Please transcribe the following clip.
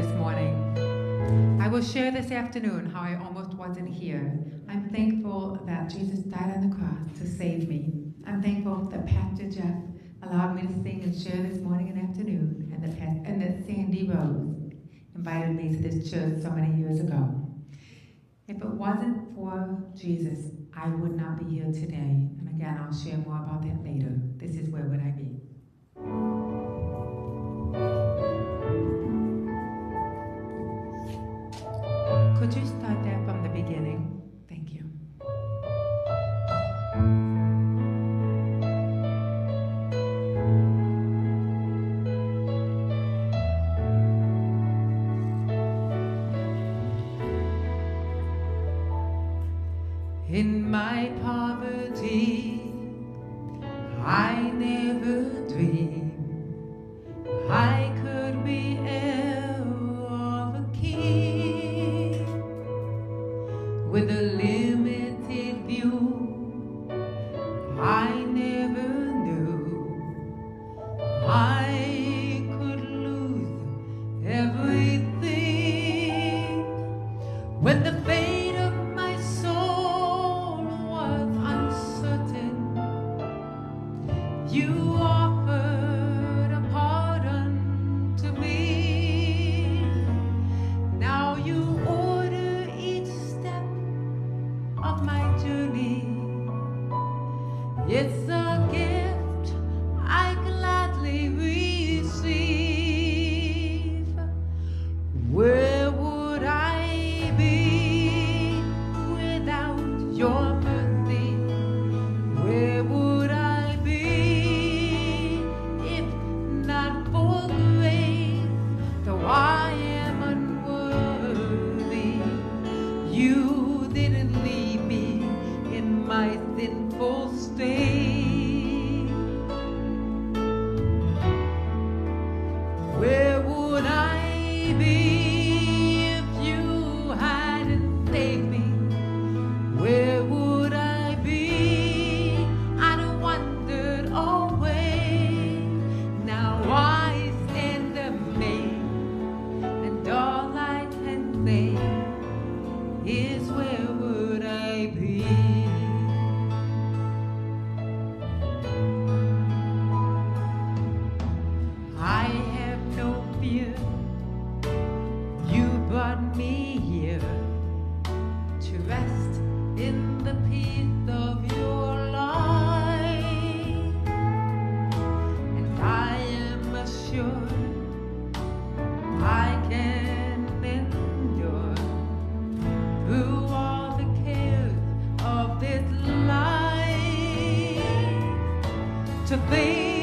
this morning. I will share this afternoon how I almost wasn't here. I'm thankful that Jesus died on the cross to save me. I'm thankful that Pastor Jeff allowed me to sing and share this morning and afternoon, and that Sandy Rose invited me to this church so many years ago. If it wasn't for Jesus, I would not be here today. And again, I'll share more about that later. This is Where Would I Be? Could you start that from the beginning? Thank you. In my poverty, I never dreamed I could be heir of a king. With a limited view, I never knew I could lose everything. When the fate of my soul was uncertain, you offered a pardon to me. Now you order each step of my journey. It's a gift I gladly receive. Where would I be without your mercy? Where would I be if not for grace? Though I am unworthy, you didn't leave me in my sinful state. Where would I be if you hadn't saved me? Where would I be? I'd have wandered away. Now I stand amazed, and all I can say is where would I be? I have no fear. You brought me here to rest in the peace of your light, and I am assured I can endure through all the cares of this life. To think